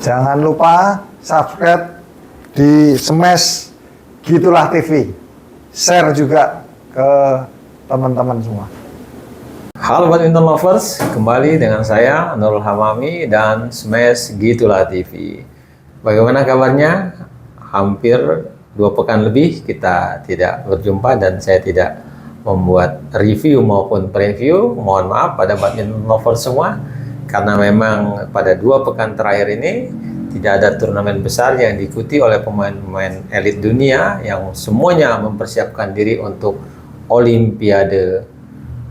Jangan lupa subscribe di Smash Gitulah TV. Share juga ke teman-teman semua. Halo badminton lovers, kembali dengan saya Nurul Hamami dan Smash Gitulah TV. Bagaimana kabarnya? Hampir 2 pekan lebih kita tidak berjumpa dan saya tidak membuat review maupun preview. Mohon maaf pada badminton lovers semua, karena memang pada 2 pekan terakhir ini tidak ada turnamen besar yang diikuti oleh pemain-pemain elit dunia yang semuanya mempersiapkan diri untuk Olimpiade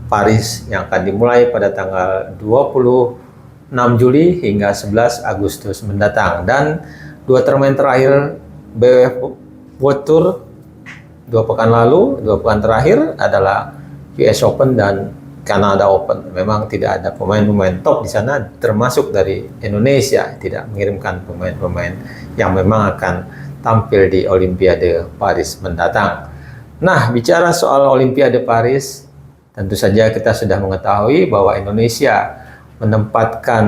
Paris yang akan dimulai pada tanggal 26 Juli hingga 11 Agustus mendatang. Dan 2 turnamen terakhir BWF World Tour 2 pekan lalu, 2 pekan terakhir adalah US Open dan Canada Open. Memang tidak ada pemain-pemain top di sana, termasuk dari Indonesia tidak mengirimkan pemain-pemain yang memang akan tampil di Olimpiade Paris mendatang. Nah, bicara soal Olimpiade Paris, tentu saja kita sudah mengetahui bahwa Indonesia menempatkan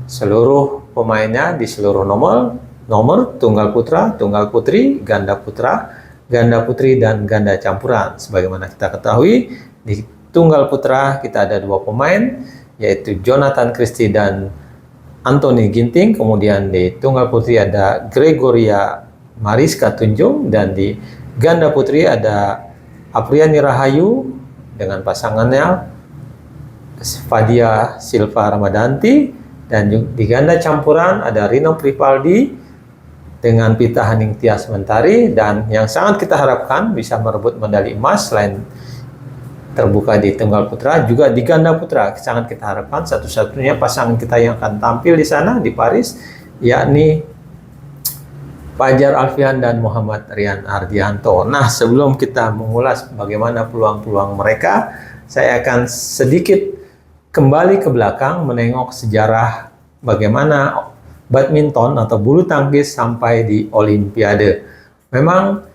seluruh pemainnya di seluruh nomor tunggal putra, tunggal putri, ganda putra, ganda putri, dan ganda campuran. Sebagaimana kita ketahui, di tunggal putra kita ada 2 pemain, yaitu Jonathan Christie dan Anthony Ginting. Kemudian di tunggal putri ada Gregoria Mariska Tunjung, dan di ganda putri ada Apriani Rahayu dengan pasangannya Fadia Silva Ramadanti, dan di ganda campuran ada Rino Pripaldi dengan Pita Haning Tias Mentari. Dan yang sangat kita harapkan bisa merebut medali emas selain terbuka di tunggal putra, juga di ganda putra sangat kita harapkan satu-satunya pasangan kita yang akan tampil di sana di Paris, yakni Fajar Alfian dan Muhammad Rian Ardianto. Nah, sebelum kita mengulas bagaimana peluang-peluang mereka, saya akan sedikit kembali ke belakang menengok sejarah bagaimana badminton atau bulu tangkis sampai di Olimpiade. Memang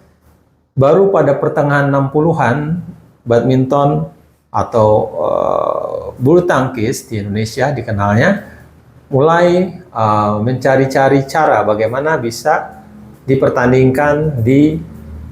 baru pada pertengahan 60-an badminton atau bulu tangkis di Indonesia dikenalnya mulai mencari-cari cara bagaimana bisa dipertandingkan di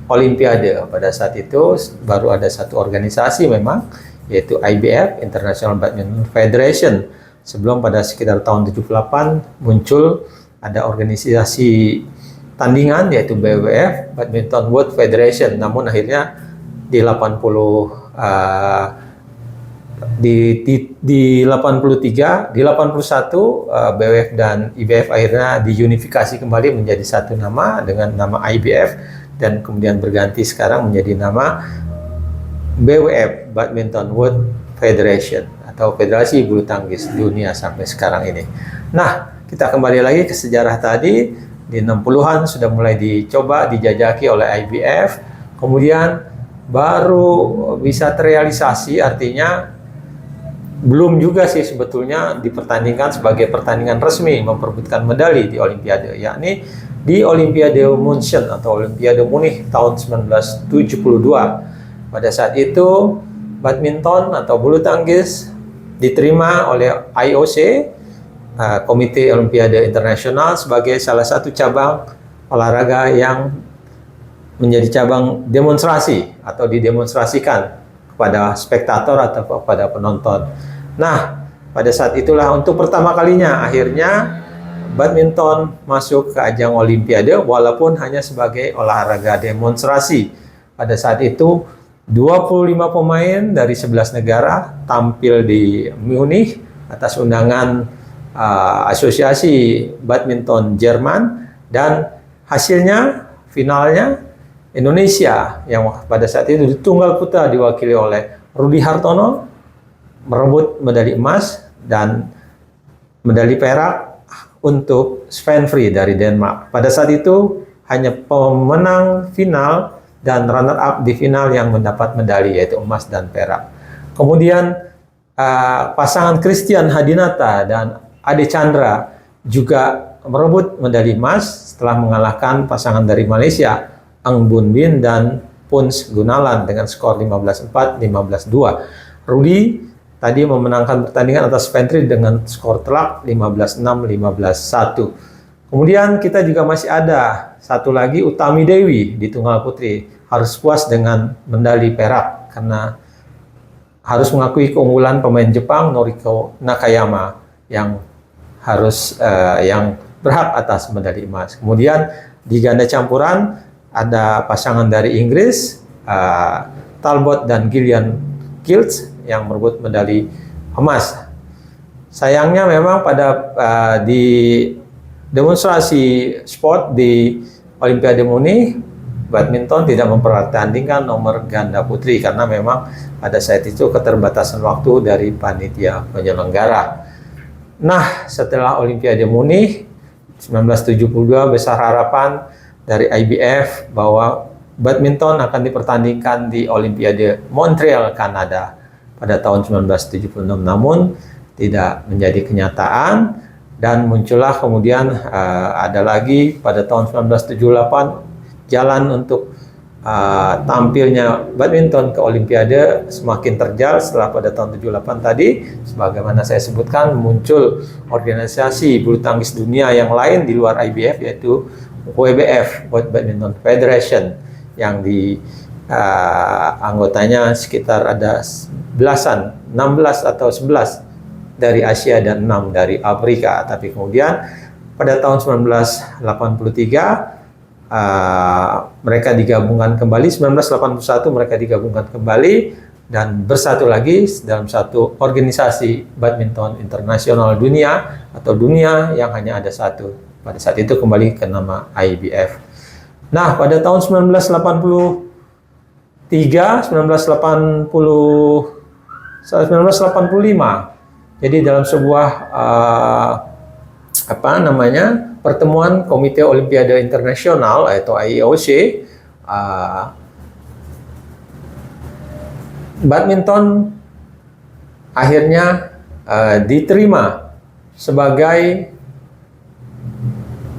Olimpiade. Pada saat itu baru ada satu organisasi memang, yaitu IBF, International Badminton Federation. Sebelum pada sekitar tahun 78 muncul ada organisasi tandingan, yaitu BWF, Badminton World Federation. Namun akhirnya di 83, di 81 BWF dan IBF akhirnya diunifikasi kembali menjadi satu nama dengan nama IBF, dan kemudian berganti sekarang menjadi nama BWF, Badminton World Federation atau Federasi Bulu Tangkis Dunia sampai sekarang ini. Nah, kita kembali lagi ke sejarah tadi. Di 60-an sudah mulai dicoba dijajaki oleh IBF, kemudian baru bisa terrealisasi, artinya belum juga sih sebetulnya dipertandingkan sebagai pertandingan resmi memperebutkan medali di Olimpiade, yakni di Olimpiade München atau Olimpiade Munich tahun 1972. Pada saat itu badminton atau bulu tangkis diterima oleh IOC, Komite Olimpiade Internasional, sebagai salah satu cabang olahraga yang menjadi cabang demonstrasi atau didemonstrasikan kepada spektator atau kepada penonton. Nah, pada saat itulah untuk pertama kalinya akhirnya badminton masuk ke ajang Olimpiade walaupun hanya sebagai olahraga demonstrasi. Pada saat itu 25 pemain dari 11 negara tampil di Munich atas undangan Asosiasi Badminton Jerman, dan hasilnya finalnya Indonesia yang pada saat itu di tunggal putra diwakili oleh Rudi Hartono merebut medali emas, dan medali perak untuk Sven Fri dari Denmark. Pada saat itu hanya pemenang final dan runner up di final yang mendapat medali, yaitu emas dan perak. Kemudian pasangan Christian Hadinata dan Ade Chandra juga merebut medali emas setelah mengalahkan pasangan dari Malaysia, Ang Bun Bin dan Puns Gunalan dengan skor 15-4, 15-2. Rudi tadi memenangkan pertandingan atas Fentri dengan skor telak 15-6, 15-1. Kemudian kita juga masih ada satu lagi, Utami Dewi di tunggal putri. Harus puas dengan medali perak karena harus mengakui keunggulan pemain Jepang Noriko Nakayama yang yang berhak atas medali emas. Kemudian di ganda campuran ada pasangan dari Inggris, Talbot dan Gillian Giles yang merebut medali emas. Sayangnya memang pada di demonstrasi sport di Olimpiade Munich, badminton tidak mempertandingkan nomor ganda putri karena memang pada saat itu keterbatasan waktu dari panitia penyelenggara. Nah, setelah Olimpiade Munich 1972 besar harapan dari IBF bahwa badminton akan dipertandingkan di Olimpiade Montreal, Kanada pada tahun 1976, namun tidak menjadi kenyataan dan muncullah kemudian ada lagi pada tahun 1978 jalan untuk tampilnya badminton ke Olimpiade semakin terjal setelah pada tahun 78 tadi, sebagaimana saya sebutkan, muncul organisasi bulu tangkis dunia yang lain di luar IBF yaitu WBF, World Badminton Federation, yang di anggotanya sekitar ada belasan, 16 atau 11 dari Asia dan 6 dari Afrika. Tapi kemudian pada tahun 1983 mereka digabungkan kembali, 1981 mereka digabungkan kembali dan bersatu lagi dalam satu organisasi badminton internasional dunia atau dunia yang hanya ada satu. Pada saat itu kembali ke nama IBF. Nah, pada tahun 1985, jadi dalam sebuah pertemuan Komite Olimpiade Internasional atau IOC, badminton akhirnya diterima sebagai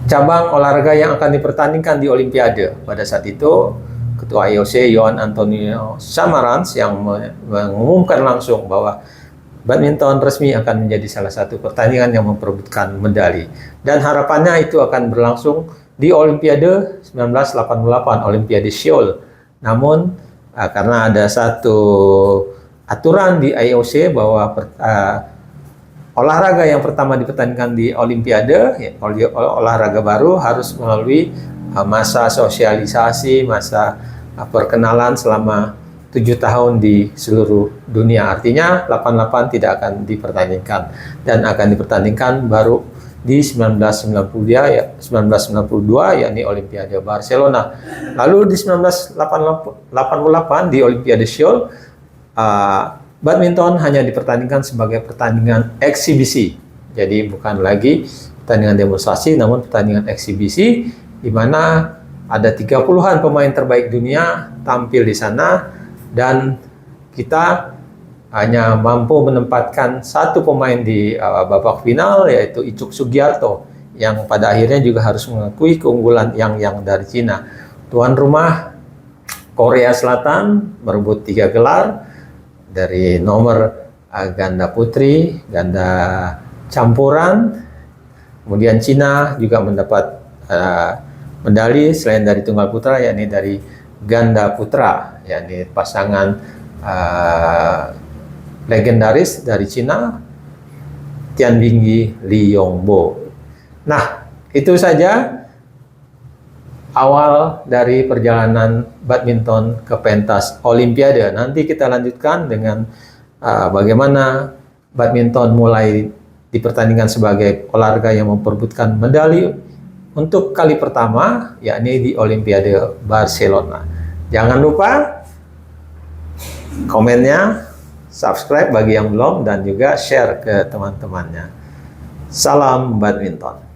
cabang olahraga yang akan dipertandingkan di Olimpiade. Pada saat itu, Ketua IOC Johan Antonio Samaranch yang mengumumkan langsung bahwa badminton resmi akan menjadi salah satu pertandingan yang memperebutkan medali. Dan harapannya itu akan berlangsung di Olimpiade 1988, Olimpiade Seoul. Namun, karena ada satu aturan di IOC bahwa olahraga yang pertama dipertandingkan di Olimpiade, olahraga baru harus melalui masa sosialisasi, masa perkenalan selama 7 tahun di seluruh dunia. Artinya 88 tidak akan dipertandingkan dan akan dipertandingkan baru di 1992 yakni Olimpiade Barcelona. Lalu di 1988 di Olimpiade Seoul, badminton hanya dipertandingkan sebagai pertandingan eksibisi. Jadi bukan lagi pertandingan demonstrasi, namun pertandingan eksibisi, di mana ada 30-an pemain terbaik dunia tampil di sana, dan kita hanya mampu menempatkan satu pemain di babak final, yaitu Icuk Sugiarto, yang pada akhirnya juga harus mengakui keunggulan yang dari Cina. Tuan rumah Korea Selatan merebut 3 gelar, dari nomor ganda putri, ganda campuran, kemudian Cina juga mendapat medali selain dari tunggal putra, yakni dari ganda putra, yakni pasangan legendaris dari Cina, Tian Bingyi, Li Yongbo. Nah, itu saja awal dari perjalanan badminton ke pentas Olimpiade. Nanti kita lanjutkan dengan bagaimana badminton mulai dipertandingkan sebagai olahraga yang memperebutkan medali untuk kali pertama, yakni di Olimpiade Barcelona. Jangan lupa komennya, subscribe bagi yang belum, dan juga share ke teman-temannya. Salam badminton.